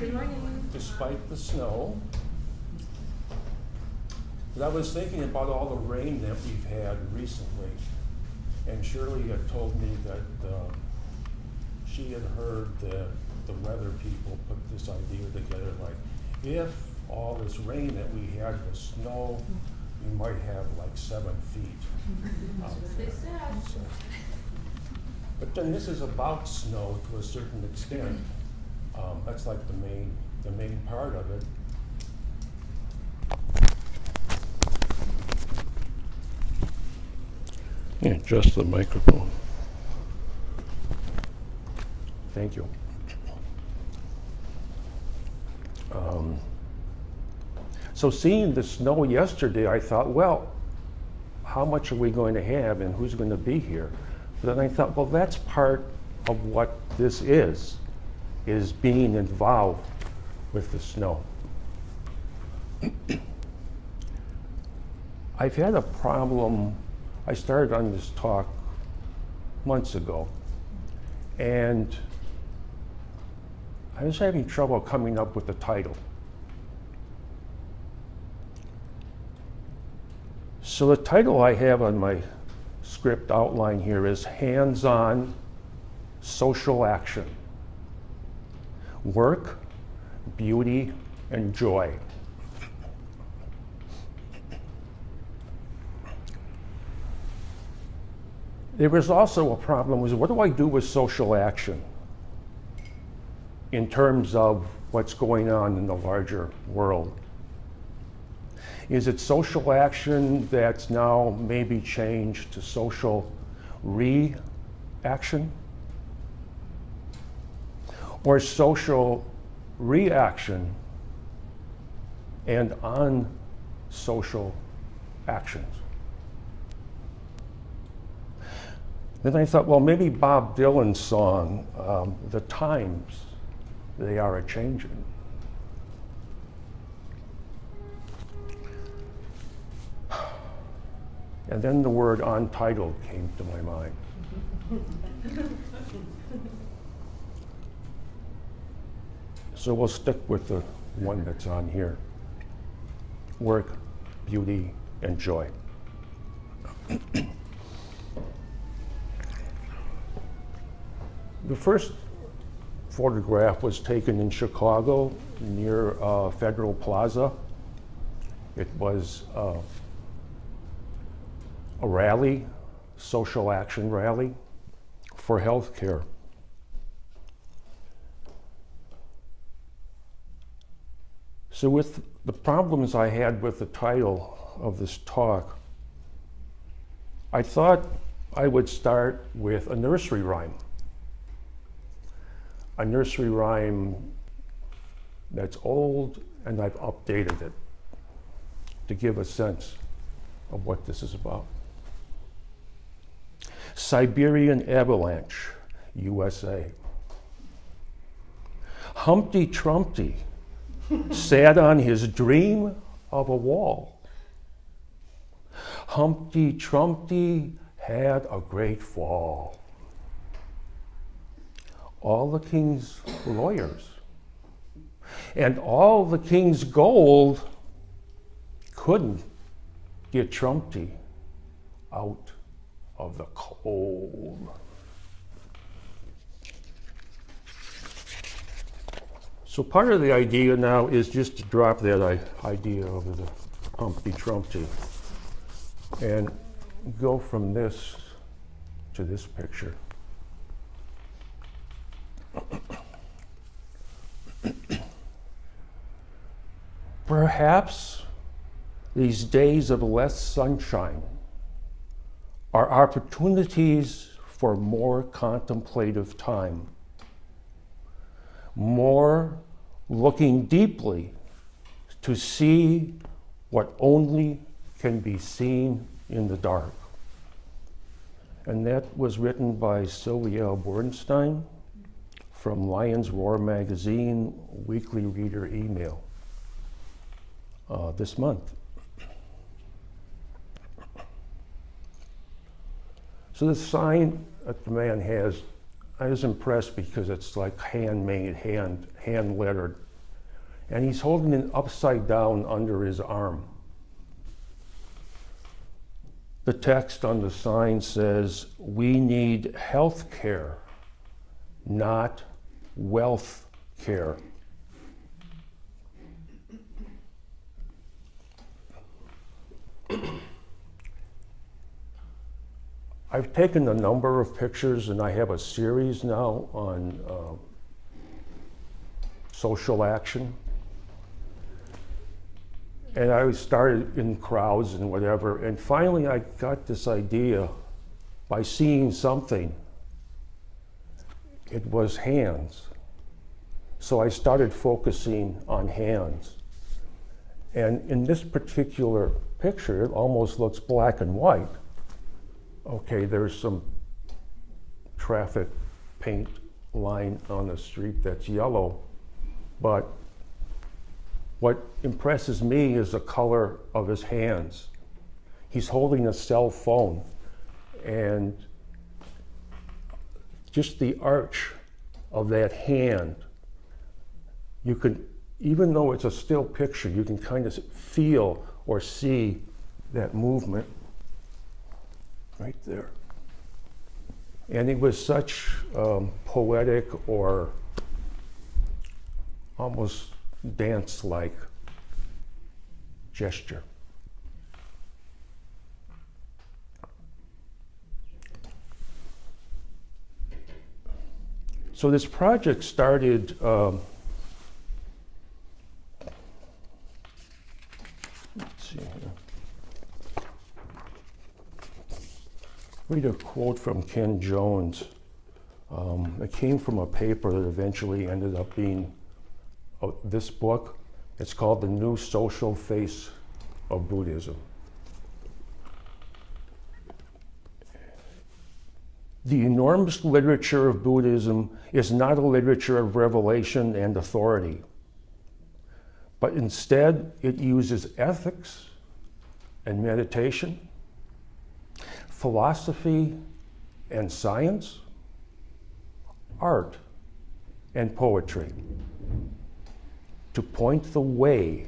Good morning. Despite the snow. But I was thinking about all the rain that we've had recently, and Shirley had told me that she had heard that the weather people put this idea together, like, if all this rain that we had was snow, we might have like 7 feet. That's what they said. So. But then this is about snow to a certain extent. That's like the main part of it. Yeah, just the microphone. Thank you. So seeing the snow yesterday, I thought, well, how much are we going to have and who's going to be here? But then I thought, well, that's part of what this is being involved with the snow. I've had a problem. I started on this talk months ago, and I was having trouble coming up with the title. So the title I have on my script outline here is Hands-on Social Action. Work, beauty, and joy. There was also a problem was, what do I do with social action in terms of what's going on in the larger world? Is it social action that's now maybe changed to social reaction? Or social reaction and unsocial actions? Then I thought, well, maybe Bob Dylan's song, The Times, They Are A-Changin'. And then the word untitled came to my mind. So we'll stick with the one that's on here. Work, beauty, and joy. The first photograph was taken in Chicago near Federal Plaza. It was a rally, social action rally for healthcare. So with the problems I had with the title of this talk, I thought I would start with a nursery rhyme. A nursery rhyme that's old, and I've updated it to give a sense of what this is about. Siberian avalanche, USA. Humpty Trumpty sat on his dream of a wall. Humpty Trumpty had a great fall. All the king's lawyers and all the king's gold couldn't get Trumpty out of the cold. So part of the idea now is just to drop that idea of the Humpty Trumpty and go from this to this picture. Perhaps these days of less sunshine are opportunities for more contemplative time, more looking deeply to see what only can be seen in the dark. And that was written by Sylvia Bornstein from Lion's Roar magazine, weekly reader email this month. So the sign that the man has, I was impressed because it's like handmade, hand lettered and he's holding it upside down under his arm. The text on the sign says, "We need health care, not wealth care." I've taken a number of pictures, and I have a series now on social action. And I started in crowds and whatever, and finally I got this idea by seeing something. It was hands. So I started focusing on hands. And in this particular picture, it almost looks black and white. Okay, there's some traffic paint line on the street that's yellow, but what impresses me is the color of his hands. He's holding a cell phone, and just the arch of that hand, you could, even though it's a still picture, you can kind of feel or see that movement right there. And it was such poetic or almost dance-like gesture. So this project started let's see here. Read a quote from Ken Jones. It came from a paper that eventually ended up being this book. It's called The New Social Face of Buddhism. The enormous literature of Buddhism is not a literature of revelation and authority, but instead it uses ethics and meditation, philosophy and science, art and poetry to point the way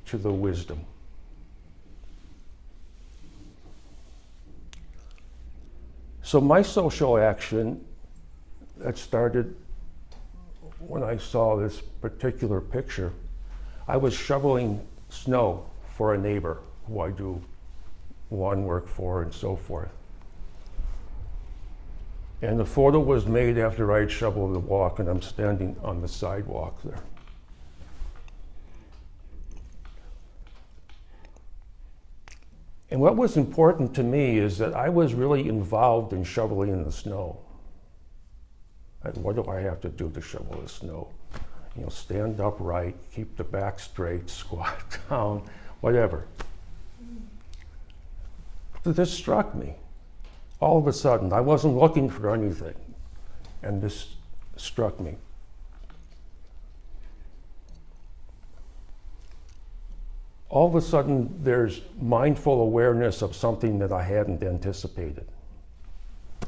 to the wisdom. So my social action that started when I saw this particular picture, I was shoveling snow for a neighbor who I do lawn work for and so forth. And the photo was made after I'd shoveled the walk, and I'm standing on the sidewalk there. And what was important to me is that I was really involved in shoveling the snow. And what do I have to do to shovel the snow? You know, stand upright, keep the back straight, squat down, whatever. But this struck me. All of a sudden, I wasn't looking for anything, and this struck me. All of a sudden, there's mindful awareness of something that I hadn't anticipated.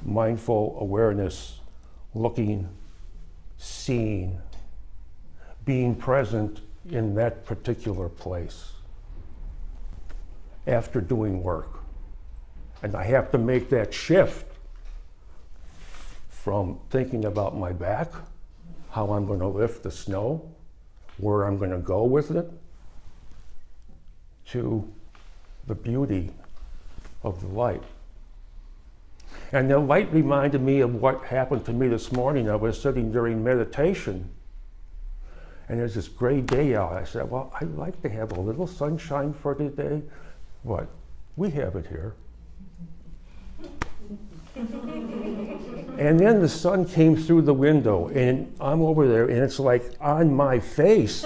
Mindful awareness, looking, seeing, being present in that particular place after doing work. And I have to make that shift from thinking about my back, how I'm going to lift the snow, where I'm going to go with it, to the beauty of the light. And the light reminded me of what happened to me this morning. I was sitting during meditation, and there's this gray day out. I said, well, I'd like to have a little sunshine for today. What? We have it here. And then the sun came through the window, and I'm over there, and it's like on my face.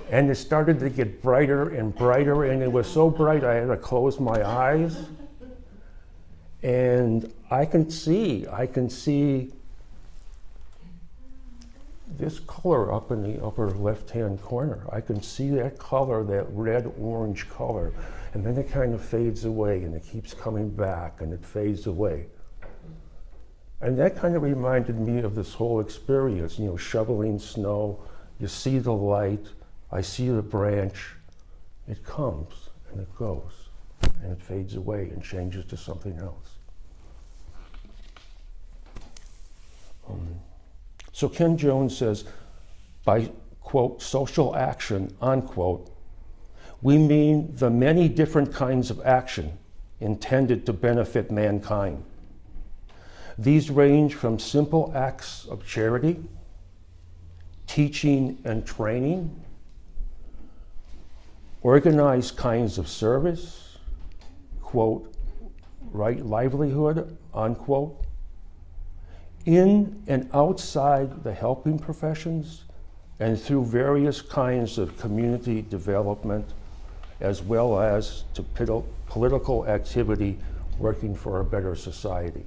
And it started to get brighter and brighter, and it was so bright I had to close my eyes. And I can see this color up in the upper left-hand corner. I can see that color, that red-orange color. And then it kind of fades away, and it keeps coming back, and it fades away. And that kind of reminded me of this whole experience, you know, shoveling snow, You see the light, I see the branch, it comes and it goes, and it fades away and changes to something else. So Ken Jones says, by, quote, social action, unquote, we mean the many different kinds of action intended to benefit mankind. These range from simple acts of charity, teaching and training, organized kinds of service, quote, right livelihood, unquote, in and outside the helping professions, and through various kinds of community development, as well as to political activity working for a better society.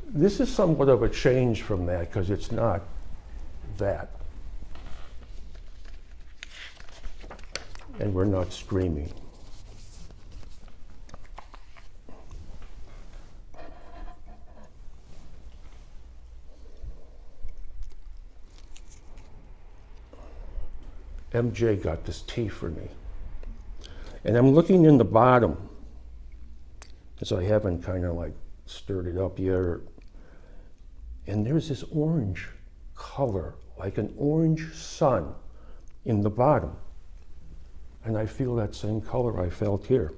This is somewhat of a change from that, because it's not that. And we're not screaming. MJ got this tea for me. And I'm looking in the bottom, because I haven't kind of like stirred it up yet. And there's this orange color, like an orange sun in the bottom. And I feel that same color I felt here.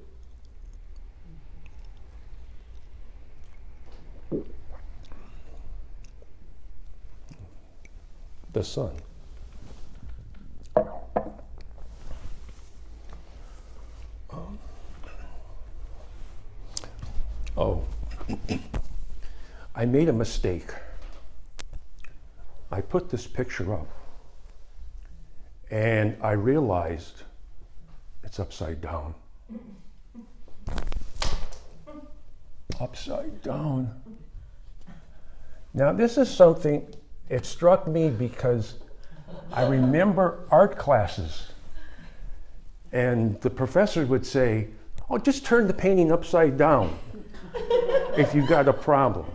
The sun. Oh, I made a mistake. I put this picture up, and I realized it's upside down. Upside down. Now, this is something, it struck me because I remember art classes, and the professor would say, oh, just turn the painting upside down if you've got a problem.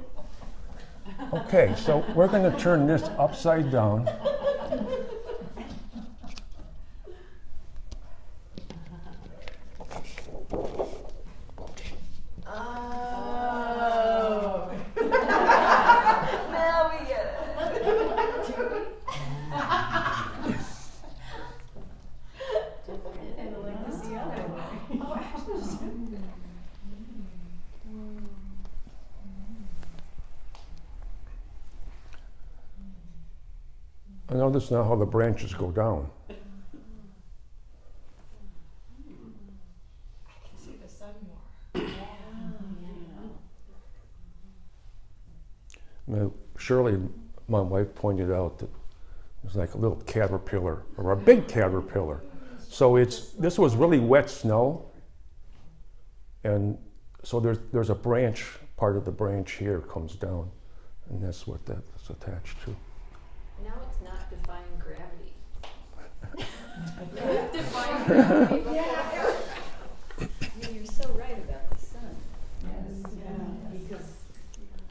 Okay, so we're going to turn this upside down. Oh. Now we get it. And like this the other way. Oh, I notice now how the branches go down. I can see the sun more. Now, Shirley, my wife, pointed out that it was like a little caterpillar, or a big caterpillar. So this was really wet snow, and so there's a branch, part of the branch here comes down, and that's what that's attached to. Now it's not defying gravity. Defying gravity. Yeah. You're so right about the sun. Yes. Yeah. Because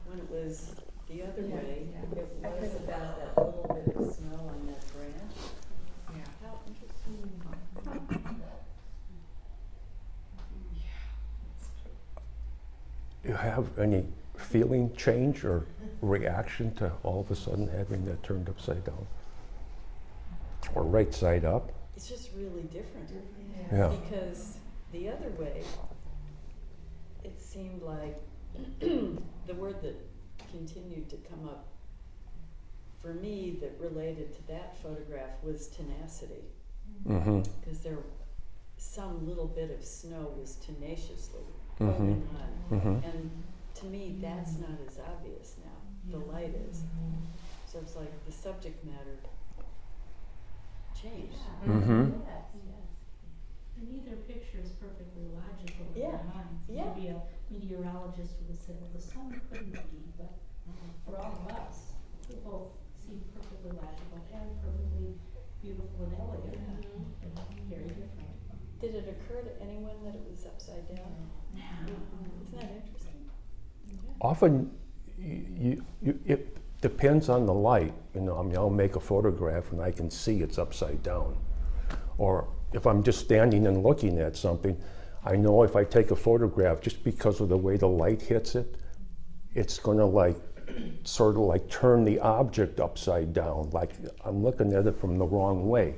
when it was the other way, it was about that little bit of snow on that branch. Yeah. How interesting. You have any feeling change or reaction to all of a sudden having that turned upside down? Or right side up? It's just really different. Yeah. Because the other way, it seemed like the word that continued to come up for me that related to that photograph was tenacity. Mm-hmm. Because some little bit of snow was tenaciously Mm-hmm. holding on. Mm-hmm. And to me, that's not as obvious now. The light is. So it's like the subject matter changed. Mm-hmm. Yes, yes. And either picture is perfectly logical in Yeah. our minds. Yeah. Maybe a meteorologist would have said, well, the sun couldn't be, but for all of us, they both seem perfectly logical and perfectly beautiful and elegant, and very different. Did it occur to anyone that it was upside down? Isn't that interesting? Often, depends on the light. You know, I mean, I'll make a photograph and I can see it's upside down. Or if I'm just standing and looking at something, I know if I take a photograph, just because of the way the light hits it, it's gonna like, sort of like turn the object upside down, like I'm looking at it from the wrong way,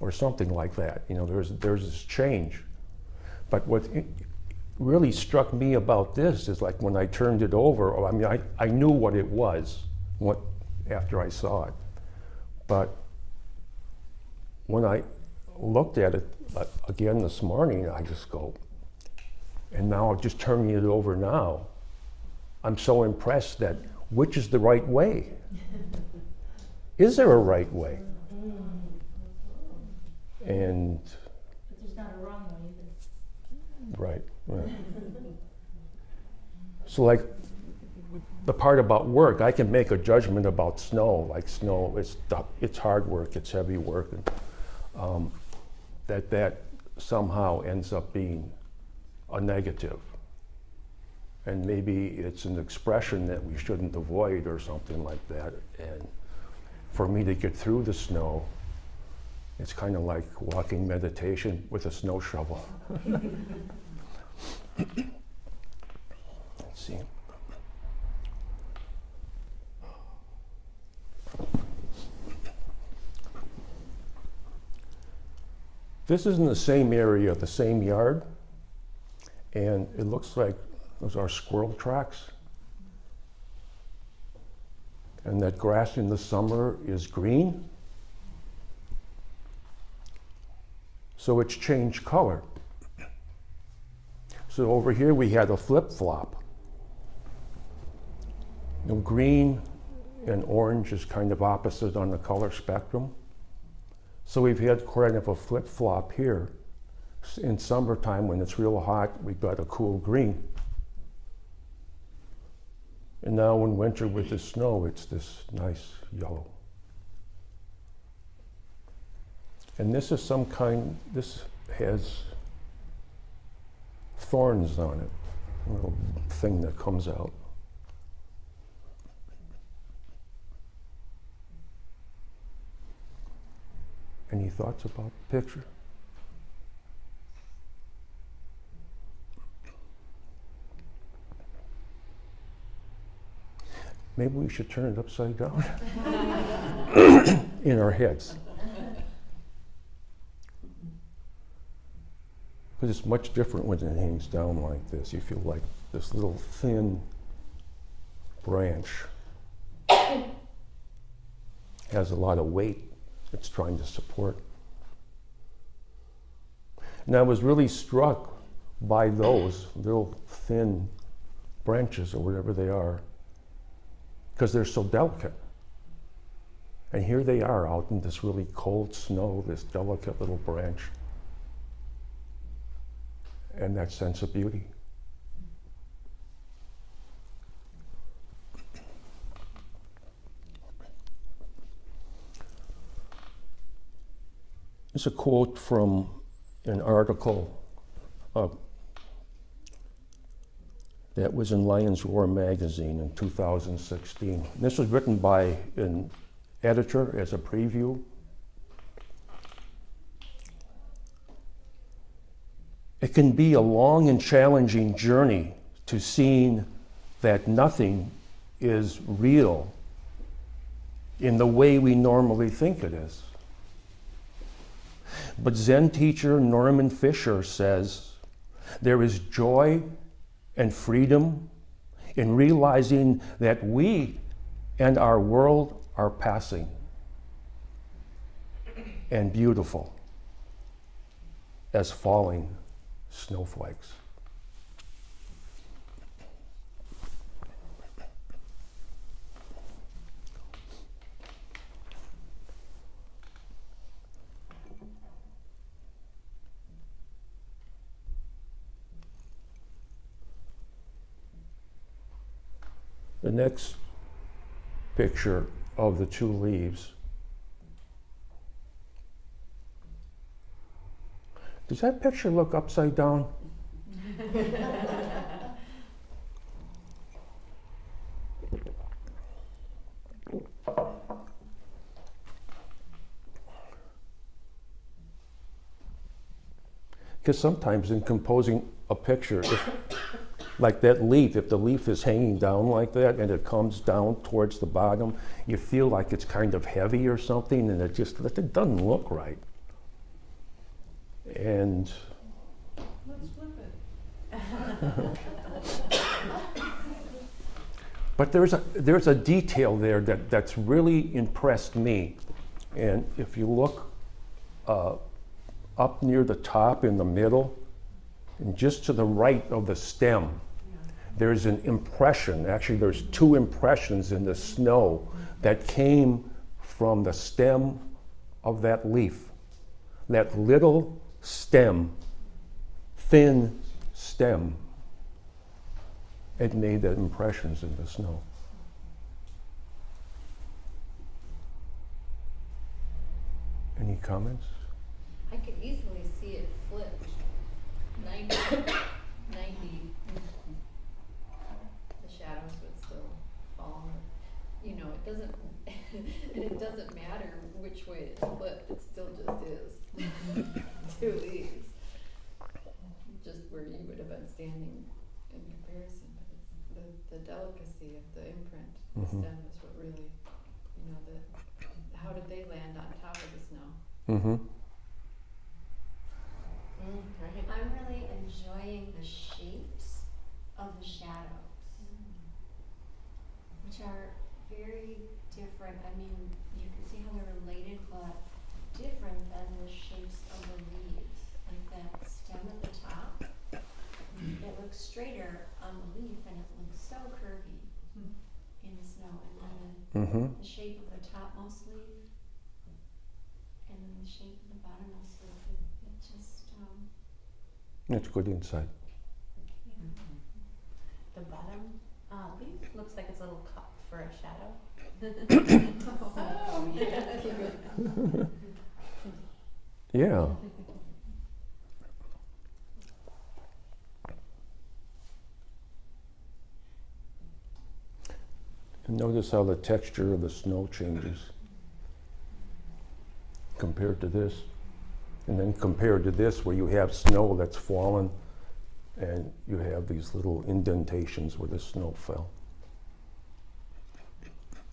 or something like that. You know, there's this change. But what really struck me about this is like when I turned it over, I mean, I knew what it was after I saw it. But when I looked at it again this morning, I just go, and now just turning it over now, I'm so impressed that which is the right way? Is there a right way? And But there's not a wrong way either. right. Right. So like the part about work, I can make a judgment about snow. Like snow, it's hard work, it's heavy work, and that somehow ends up being a negative. And maybe it's an expression that we shouldn't avoid or something like that. And for me to get through the snow, it's kind of like walking meditation with a snow shovel. Let's see. This is in the same area, the same yard, and it looks like those are squirrel tracks. And that grass in the summer is green. So it's changed color. So over here we had a flip-flop. You know, green and orange is kind of opposite on the color spectrum. So we've had kind of a flip-flop here. In summertime when it's real hot, we've got a cool green. And now in winter with the snow, it's this nice yellow. And this is this has thorns on it, a little thing that comes out. Any thoughts about the picture? Maybe we should turn it upside down in our heads. Because it's much different when it hangs down like this. You feel like this little thin branch has a lot of weight it's trying to support. And I was really struck by those little thin branches or whatever they are, because they're so delicate. And here they are out in this really cold snow, this delicate little branch. And that sense of beauty. It's a quote from an article that was in Lion's Roar magazine in 2016. And this was written by an editor as a preview. It can be a long and challenging journey to seeing that nothing is real in the way we normally think it is. But Zen teacher Norman Fisher says there is joy and freedom in realizing that we and our world are passing and beautiful as falling snowflakes. The next picture of the two leaves. Does that picture look upside down? Because sometimes in composing a picture, like that leaf, if the leaf is hanging down like that and it comes down towards the bottom, you feel like it's kind of heavy or something, and it doesn't look right. And Let's flip it. but there's a detail there that's really impressed me. And if you look up near the top in the middle, and just to the right of the stem, there's an impression. Actually, there's two impressions in the snow that came from the stem of that leaf. That little stem, thin stem, it made the impressions in the snow. Any comments? I could easily see it flipped 90, the shadows would still fall on it. You know, it doesn't, and it doesn't matter which way it's flipped, it still just is. Two leaves. Just where you would have been standing in comparison, but it's the delicacy of the imprint, the stem is what really, you know, how did they land on top of the snow? Mm-hmm. I'm really enjoying the shapes of the shadows, which are very different. I mean, you can see how they're related, but different than the shapes of the leaves. Like that stem at the top, it looks straighter on the leaf, and it looks so curvy in the snow. And then the shape of the topmost leaf, and then the shape of the bottommost leaf. It just It's good insight. The bottom leaf looks like it's a little cup for a shadow. Oh, yeah. Yeah. And notice how the texture of the snow changes compared to this. And then compared to this, where you have snow that's fallen, and you have these little indentations where the snow fell.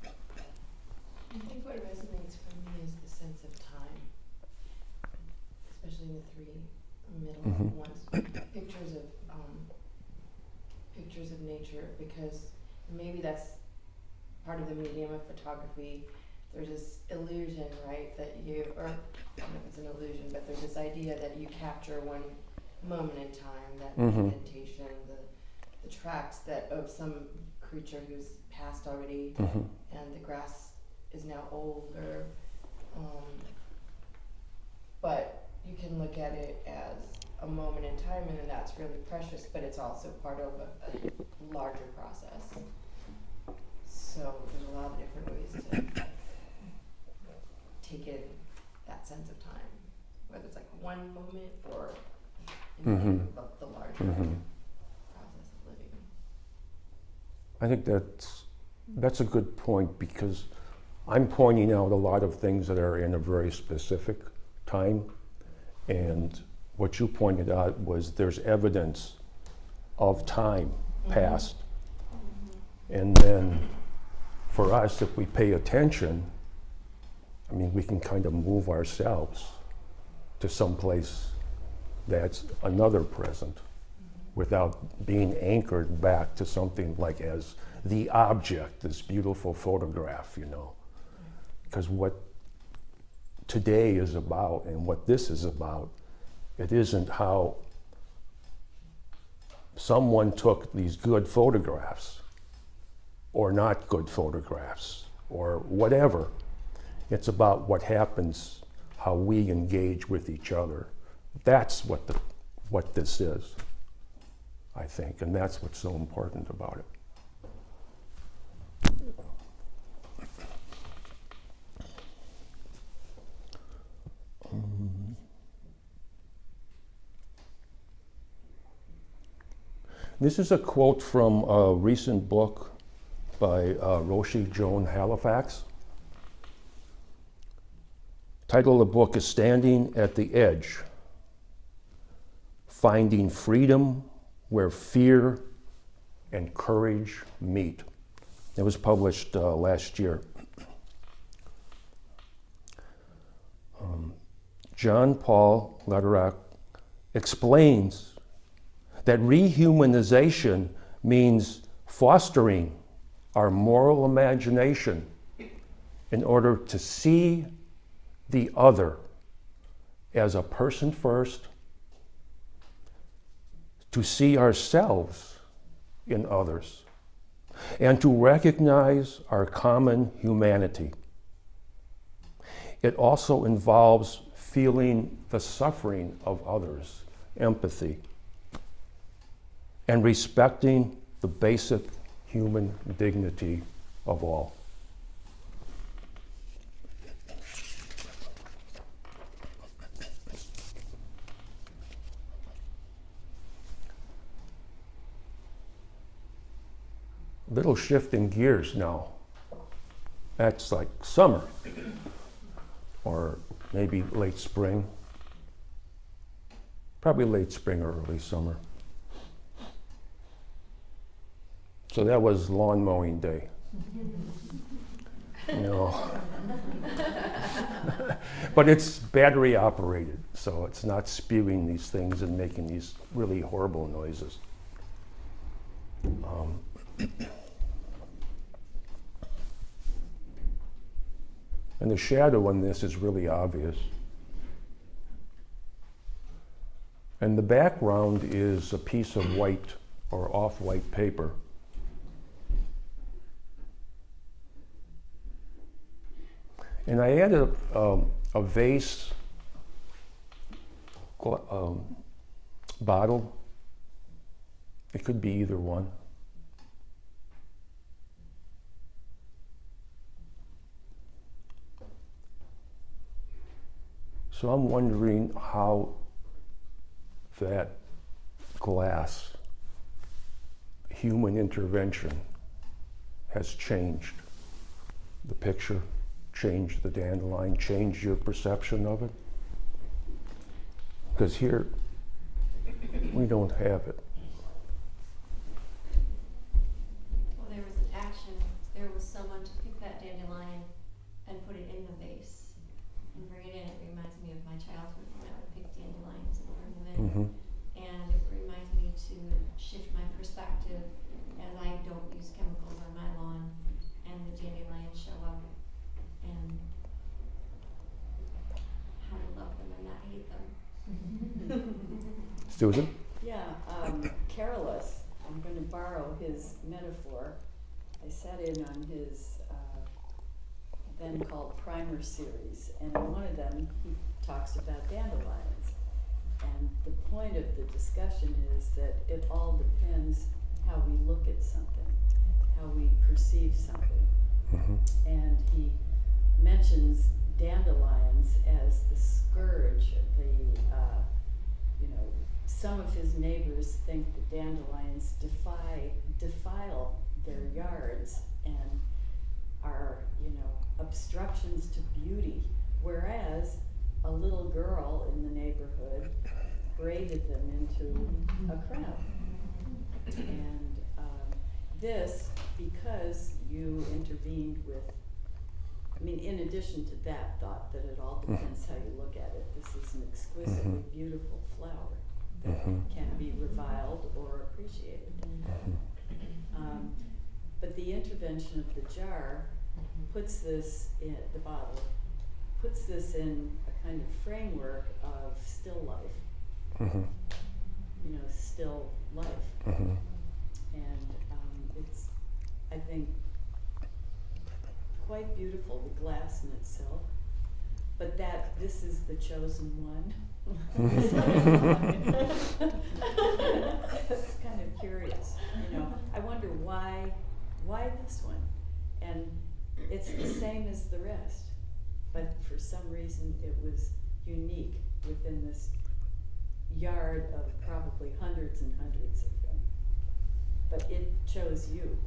I think what resonates for me is the sense of time, especially in the three middle ones. Pictures of nature, because maybe that's part of the medium of photography. There's this illusion, right, that you, or I don't know if it's an illusion, but there's this idea that you capture one moment in time, that indentation, the tracks that of some creature who's passed already, and the grass is now older. But you can look at it as a moment in time, and then that's really precious, but it's also part of a larger process. So there's a lot of different ways to take in that sense of time, whether it's like one moment or the larger process of living. I think that's a good point, because I'm pointing out a lot of things that are in a very specific time, and what you pointed out was there's evidence of time past, and then for us, if we pay attention, I mean, we can kind of move ourselves to some place that's another present without being anchored back to something like as the object, this beautiful photograph, you know. Because what today is about and what this is about, it isn't how someone took these good photographs or not good photographs or whatever. It's about what happens, how we engage with each other. That's what this is, I think, and that's what's so important about it. This is a quote from a recent book by Roshi Joan Halifax. Title of the book is Standing at the Edge. Finding freedom where fear and courage meet. It was published last year. John Paul Lederach explains that rehumanization means fostering our moral imagination in order to see the other as a person first, to see ourselves in others, and to recognize our common humanity. It also involves feeling the suffering of others, empathy, and respecting the basic human dignity of all. Little shift in gears now. That's like summer, or maybe late spring. Probably late spring or early summer. So that was lawn mowing day. You know. But it's battery operated, so it's not spewing these things and making these really horrible noises. And the shadow on this is really obvious. And the background is a piece of white or off-white paper. And I added a vase bottle. It could be either one. So I'm wondering how that glass, human intervention, has changed the picture, changed the dandelion, changed your perception of it. Because here, we don't have it. Well, there was an action. There was someone to pick that dandelion and put it in the vase and bring it in. It reminds me of my childhood when I would pick dandelions and bring them in. Mm-hmm. And it reminds me to shift my perspective as I don't use chemicals on my lawn and the dandelions show up, and how to love them and not hate them. Susan? Yeah, Carolus, I'm going to borrow his metaphor. I sat in on his then called Primer series, and in one of them he talks about dandelions. And the point of the discussion is that it all depends how we look at something, how we perceive something. Mm-hmm. And he mentions dandelions as the scourge, some of his neighbors think that dandelions defile their yards and are, obstructions to beauty, whereas a little girl in the neighborhood braided them into a crown. And this, because you intervened with, in addition to that thought that it all depends how you look at it, this is an exquisitely beautiful flower that can be reviled or appreciated. But the intervention of the jar puts this in the bottle, puts this in a kind of framework of still life. Still life. And it's, I think, quite beautiful, the glass in itself, but that this is the chosen one. It's kind of curious, I wonder why this one? And it's the same as the rest, but for some reason it was unique within this yard of probably hundreds and hundreds of them. But it chose you.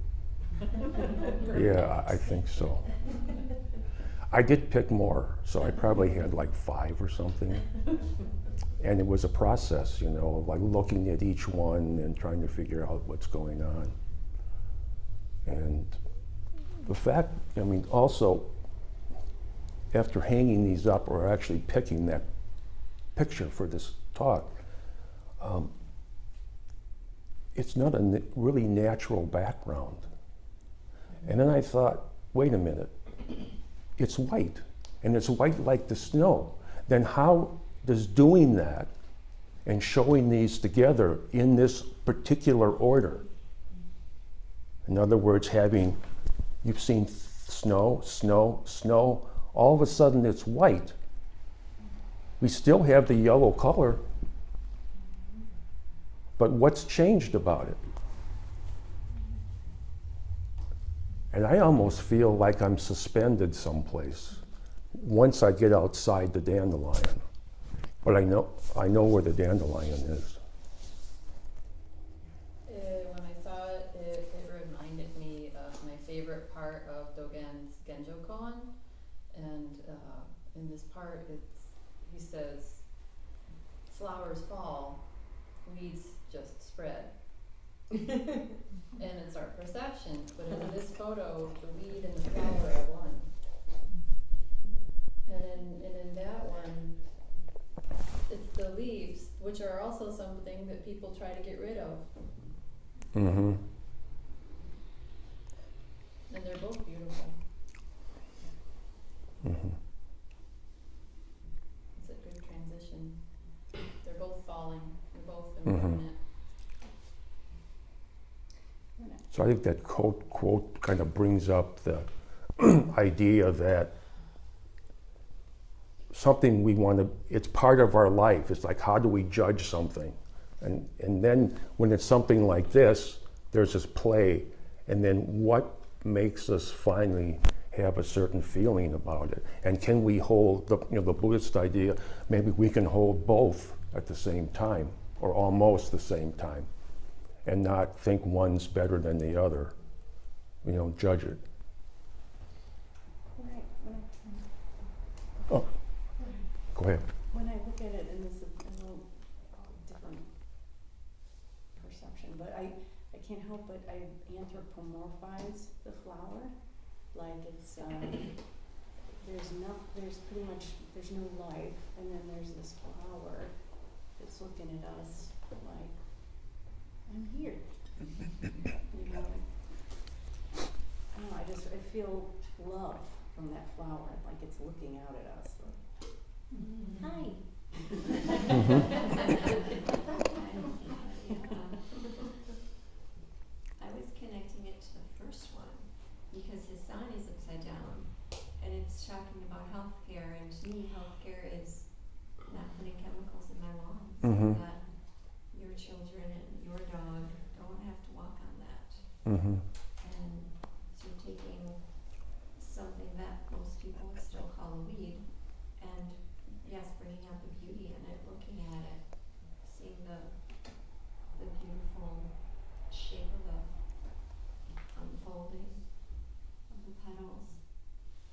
Yeah, I think so. I did pick more, so I probably had like 5 or something. And it was a process, you know, like looking at each one and trying to figure out what's going on. And the fact, I mean, also, after hanging these up or actually picking that picture for this talk, it's not a really natural background. And then I thought, wait a minute, it's white, and it's white like the snow. Then how does doing that and showing these together in this particular order, in other words, you've seen snow, snow, snow, all of a sudden it's white. We still have the yellow color, but what's changed about it? And I almost feel like I'm suspended someplace once I get outside the dandelion. But I know where the dandelion is. When I saw it, it reminded me of my favorite part of Dogen's Genjo Koan. And in this part, he says, flowers fall, weeds just spread. And it's our perception, but in this photo, the weed and the flower are one. And in that one, it's the leaves, which are also something that people try to get rid of. Mm-hmm. And they're both beautiful. Mm-hmm. It's a good transition. They're both falling. They're both impermanent. So I think that quote kind of brings up the idea that something we want to, it's part of our life. It's like, how do we judge something? And then when it's something like this, there's this play, and then what makes us finally have a certain feeling about it? And can we hold, the Buddhist idea, maybe we can hold both at the same time, or almost the same time, and not think one's better than the other. We don't judge it. Oh, go ahead. When I look at it, and this is a little different perception, but I can't help but I anthropomorphize the flower, like it's there's pretty much no life, and then there's this flower that's looking at us like, I'm here. You know, I don't know, I feel love from that flower, like it's looking out at us. Hi. I was connecting it to the first one because his sign is upside down, and it's talking about healthcare, and to me healthcare is not putting chemicals in my lawn, so that your children and your dog don't have to walk on that. Mm-hmm. And so taking something that most people would still call a weed, and yes, bringing out the beauty in it, looking at it, seeing the beautiful shape of the unfolding of the petals,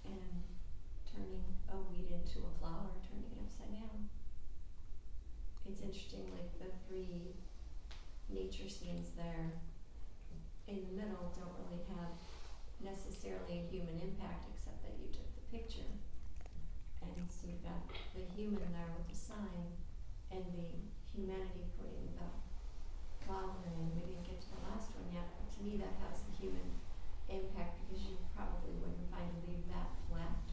and turning a weed into a flower, turning it upside down. It's interesting, like the three nature scenes there in the middle don't really have necessarily a human impact, except that you took the picture. And so you've got the human there with the sign, and the humanity putting the flower in. We didn't get to the last one yet, but to me that has a human impact, because you probably wouldn't find a leaf that flat.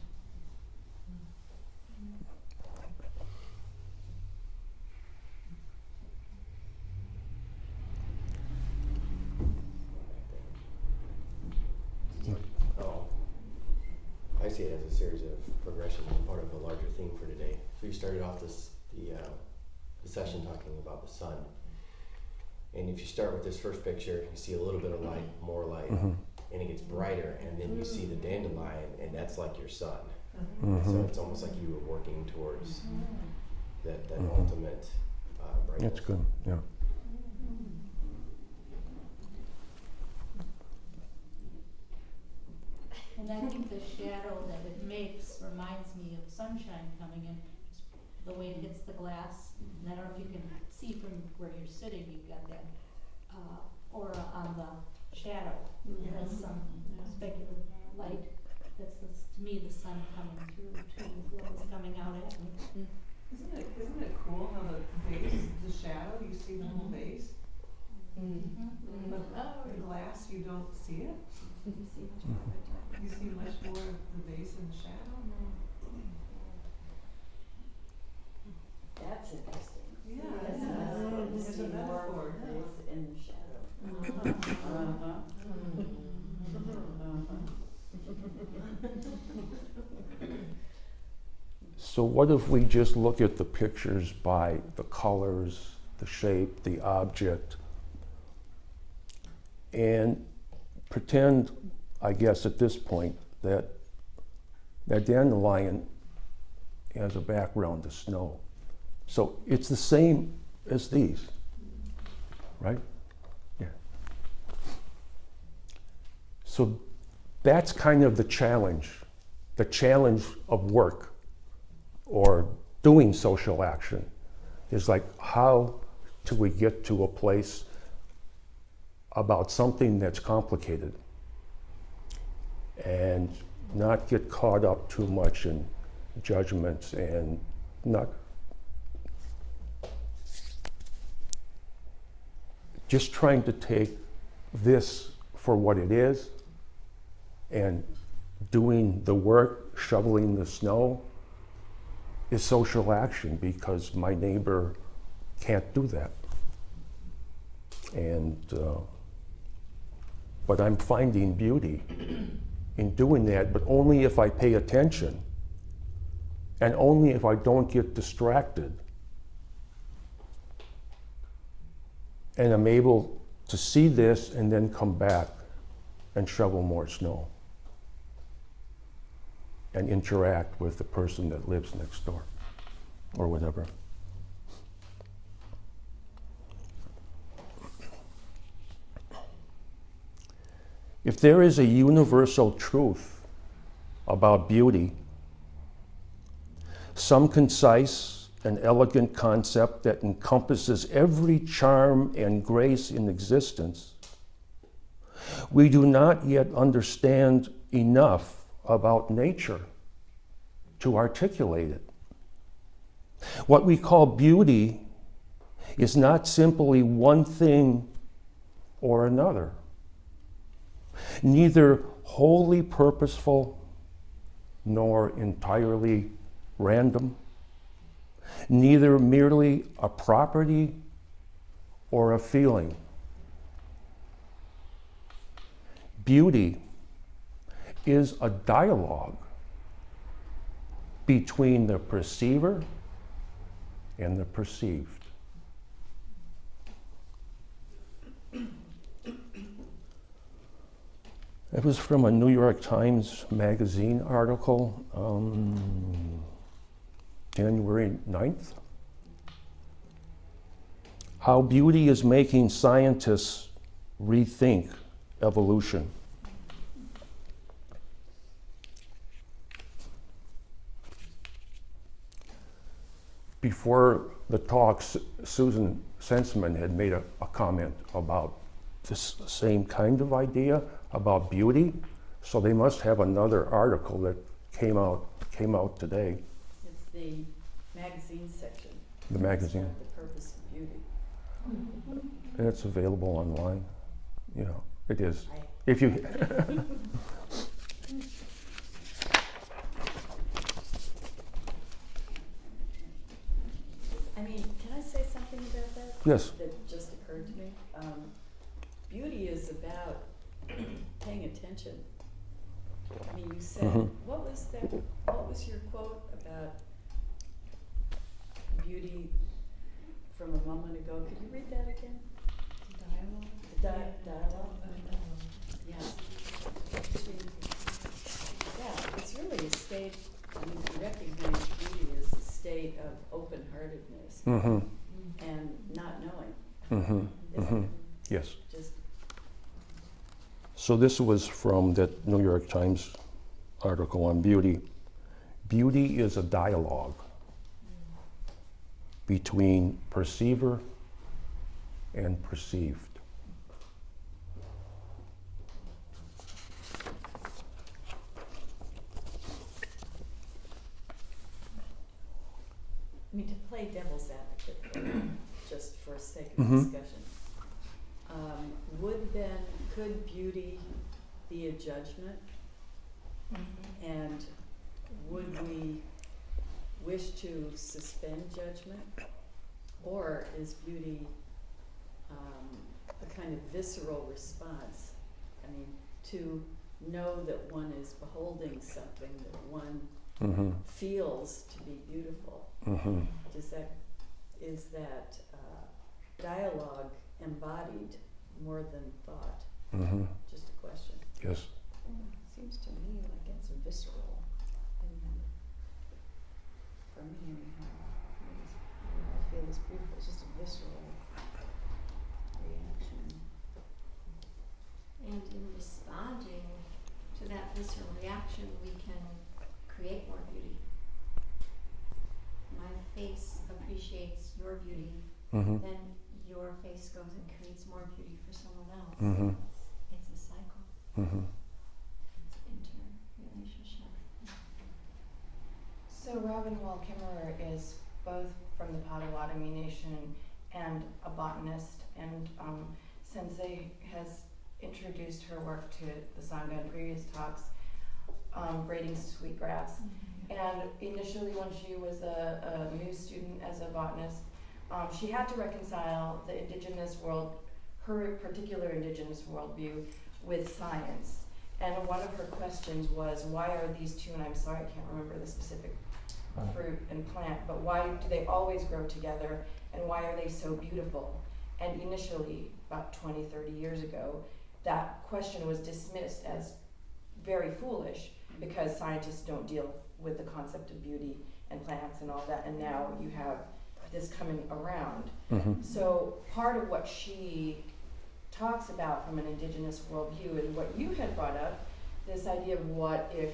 Oh, I see it as a series of progressions and part of a larger theme for today. So you started off the session talking about the sun. And if you start with this first picture, you see a little bit of light, more light, and it gets brighter, and then you see the dandelion, and that's like your sun. So it's almost like you were working towards that ultimate brightness. That's good, yeah. And I think the shadow that it makes reminds me of sunshine coming in. the way it hits the glass. And I don't know if you can see from where you're sitting, you've got that aura on the shadow. That's some speculative light. That's to me the sun coming through too. What was coming out at me. Isn't it cool how the base, the shadow, you see the whole base? But the glass, you don't see it. You see much more of the base and the shadow. That's interesting. Yeah, Yes, it's it's a more metaphor. place in the shadow. So what if we just look at the pictures by the colors, the shape, the object, and pretend, I guess at this point, that dandelion has a background of snow. So it's the same as these, right? Yeah. So that's kind of the challenge of work or doing social action, is like, how do we get to a place about something that's complicated and not get caught up too much in judgments and not just trying to take this for what it is and doing the work, shoveling the snow, is social action because my neighbor can't do that. And but I'm finding beauty in doing that, but only if I pay attention and only if I don't get distracted. And I'm able to see this and then come back and shovel more snow and interact with the person that lives next door or whatever. If there is a universal truth about beauty, some concise and elegant concept that encompasses every charm and grace in existence, we do not yet understand enough about nature to articulate it. What we call beauty is not simply one thing or another, neither wholly purposeful nor entirely random, neither merely a property or a feeling. Beauty is a dialogue between the perceiver and the perceived. It was from a New York Times magazine article, January 9th. How beauty is making scientists rethink evolution. Before the talk, Susan Sensman had made a comment about this same kind of idea about beauty. So they must have another article that came out today. It's the magazine section. The magazine. It's about the purpose of beauty. And it's available online. You know, it is. If you I mean, can I say something about that? Yes. That just occurred to me. Beauty is about paying attention. I mean, you said, what was your quote about beauty from a moment ago? Could you read that again? Dialogue? Yeah. Yeah, it's really a state, I mean, to recognize beauty as a state of open-heartedness and not knowing. Isn't it? Yes. Just So this was from that New York Times article on beauty. Beauty is a dialogue between perceiver and perceived. I mean, to play devil's advocate, just for sake of Mhm. discussion, could beauty be a judgment? And would we wish to suspend judgment? Or is beauty a kind of visceral response? I mean, to know that one is beholding something that one feels to be beautiful. Is that dialogue embodied more than thought? Just a question. Yes. Seems to me like it's visceral. For me, I feel this beautiful. It's just a visceral reaction. And in responding to that visceral reaction, we can create more beauty. My face appreciates your beauty, then your face goes and creates more beauty for someone else. It's a cycle. It's an interrelationship. So Robin Wall-Kimmerer is both from the Potawatomi Nation and a botanist, and Sensei has introduced her work to the Sangha in previous talks, braiding sweetgrass. And initially when she was a new student as a botanist, she had to reconcile the indigenous world, her particular indigenous worldview, with science. And one of her questions was, why are these two, and I'm sorry I can't remember the specific fruit and plant, but why do they always grow together, and why are they so beautiful? And initially, about 20, 30 years ago, that question was dismissed as very foolish because scientists don't deal with the concept of beauty and plants and all that, and now you have this coming around. So part of what she talks about from an indigenous worldview and what you had brought up, this idea of what if,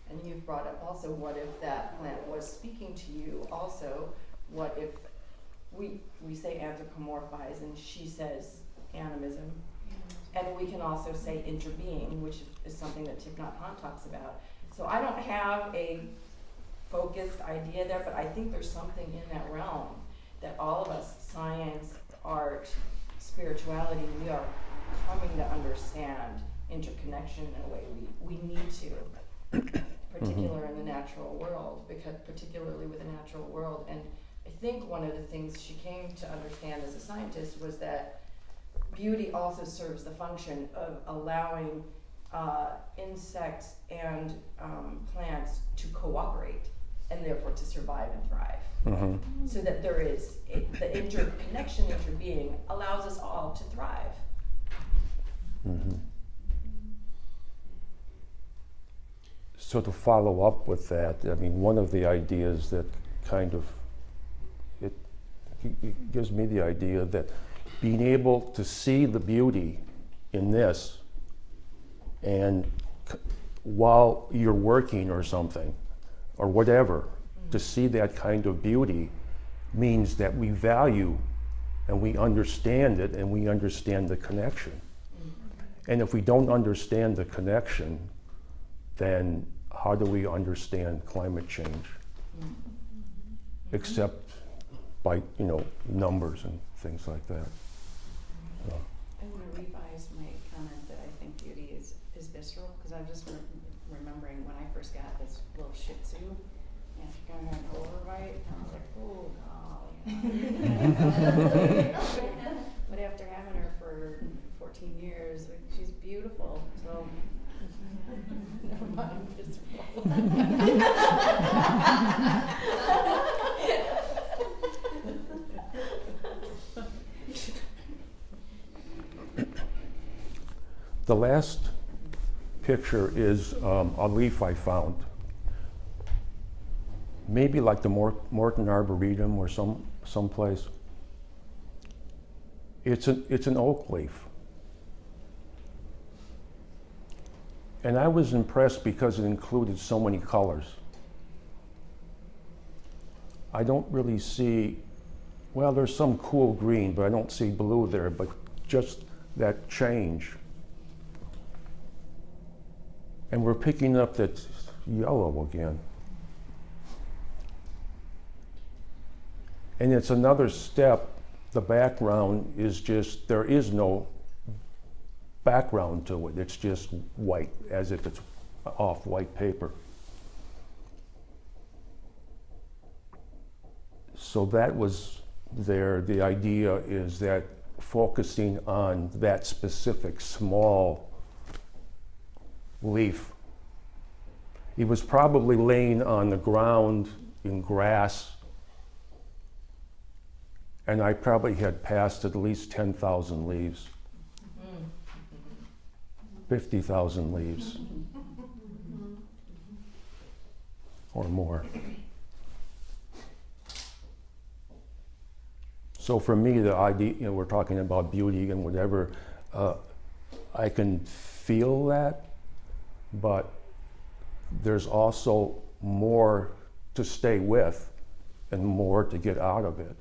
and you've brought up also, what if that plant was speaking to you also, what if we say anthropomorphize and she says animism, and we can also say interbeing, which is something that Thich Nhat Hanh talks about. So I don't have a focused idea there, but I think there's something in that realm that all of us, science, art, spirituality, we are coming to understand interconnection in a way we need to, particularly in the natural world, because particularly with the natural world. And I think one of the things she came to understand as a scientist was that beauty also serves the function of allowing insects and plants to cooperate and therefore to survive and thrive. So that there is the interconnection, interbeing allows us all to thrive. So to follow up with that, I mean, one of the ideas that kind of, it gives me the idea that being able to see the beauty in this, and while you're working or something, or whatever, to see that kind of beauty means that we value and we understand it and we understand the connection. And if we don't understand the connection, then how do we understand climate change? Except by, numbers and things like that. So. I want to revise my comment that I think beauty is visceral, because I'm just remembering when I first got this little Shih Tzu, and she kind of had an overbite, and I was like, oh, golly. But after having her for 14 years, she's beautiful, so never mind visceral. The last picture is a leaf I found. Maybe like the Morton Arboretum or someplace. It's an oak leaf. And I was impressed because it included so many colors. I don't really see Well, there's some cool green, but I don't see blue there, but just that change. And we're picking up that yellow again. And it's another step. The background is just, there is no background to it. It's just white, as if it's off white paper. So that was there. The idea is that focusing on that specific small leaf. He was probably laying on the ground in grass, and I probably had passed at least 10,000 leaves, 50,000 leaves, or more. So for me, the idea, you know, we're talking about beauty and whatever, I can feel that, but there's also more to stay with and more to get out of it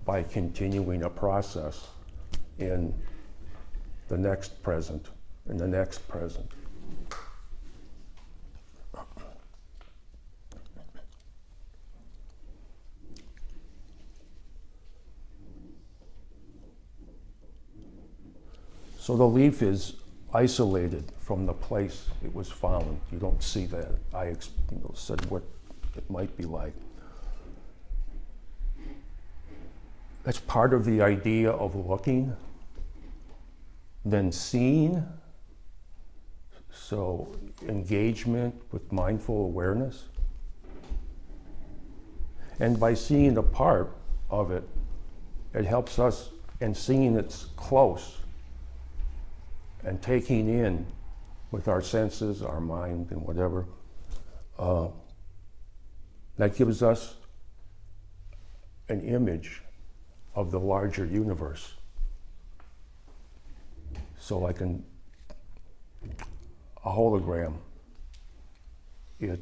by continuing a process in the next present, in the next present. So the leaf is isolated from the place it was found. You don't see that. I said what it might be like. That's part of the idea of looking, then seeing. So engagement with mindful awareness. And by seeing a part of it, it helps us, and seeing it's close, and taking in with our senses, our mind, and whatever, that gives us an image of the larger universe. So like a hologram, it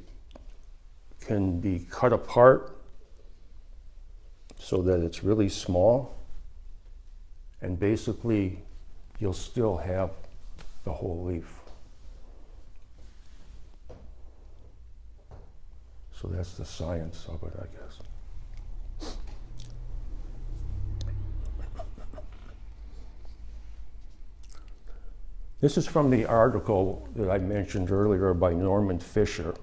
can be cut apart so that it's really small, and basically you'll still have the whole leaf. So that's the science of it, I guess. This is from the article that I mentioned earlier by Norman Fisher.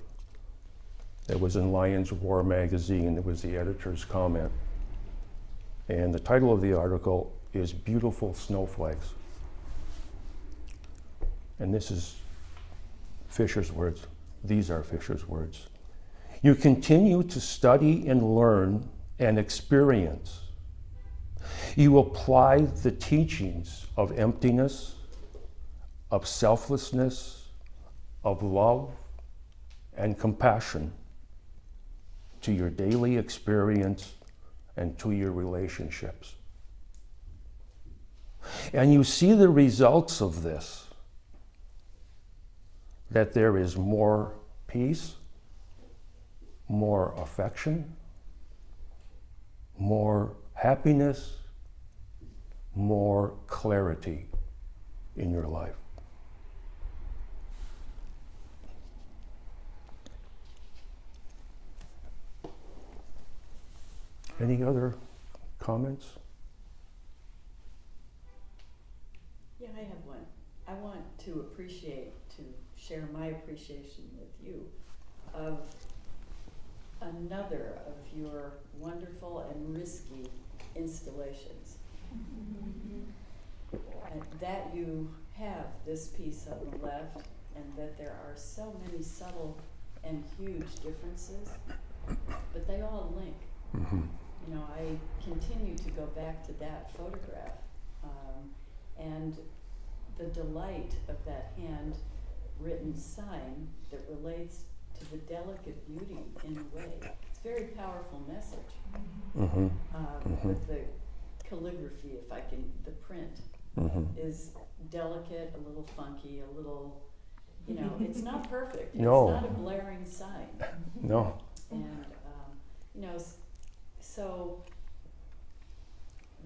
It was in Lion's Roar magazine. It was the editor's comment. And the title of the article is Beautiful Snowflakes. And this is Fisher's words. These are Fisher's words. You continue to study and learn and experience. You apply the teachings of emptiness, of selflessness, of love, and compassion to your daily experience and to your relationships. And you see the results of this, that there is more peace, more affection, more happiness, more clarity in your life. Any other comments? Yeah, I have one. I want to share my appreciation with you of another of your wonderful and risky installations. And that you have this piece on the left, and that there are so many subtle and huge differences, but they all link. Mm-hmm. You know, I continue to go back to that photograph, and the delight of that handwritten sign that relates to the delicate beauty in a way. It's a very powerful message. Mm-hmm. With the calligraphy, if I can, the print is delicate, a little funky, a little, you know, it's not perfect. No. It's not a blaring sign. No. And, you know, so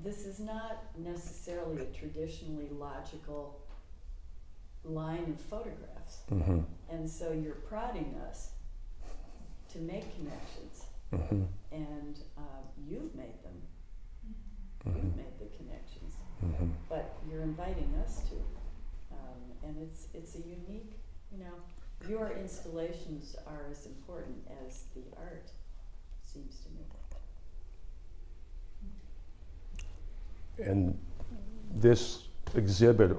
this is not necessarily a traditionally logical line of photographs. Mm-hmm. And so you're prodding us to make connections. Mm-hmm. And you've made them. Mm-hmm. You've made the connections. Mm-hmm. But you're inviting us to. And it's a unique, you know, your installations are as important as the art, seems to me. And this exhibit,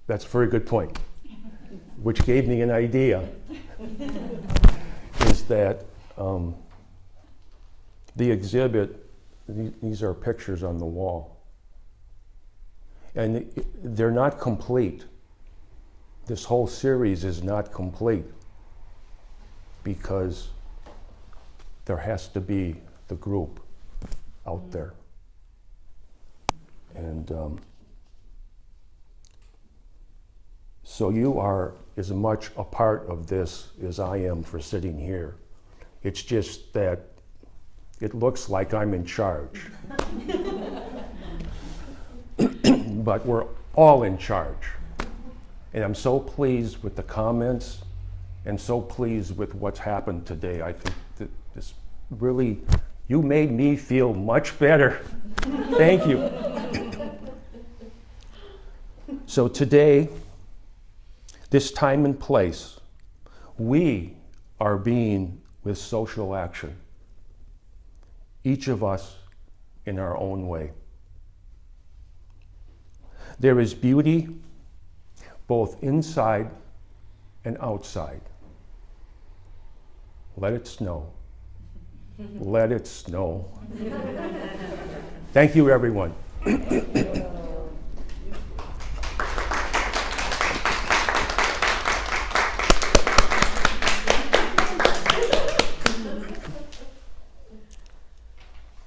that's a very good point, which gave me an idea, is that the exhibit, these are pictures on the wall, and they're not complete. This whole series is not complete because there has to be the group out there. And so you are as much a part of this as I am for sitting here. It's just that it looks like I'm in charge. But we're all in charge. And I'm so pleased with the comments and so pleased with what's happened today. I think that this really, you made me feel much better. Thank you. So today, this time and place, we are being with social action. Each of us in our own way. There is beauty both inside and outside. Let it snow. Let it snow. Thank you, everyone.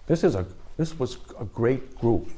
This was a great group.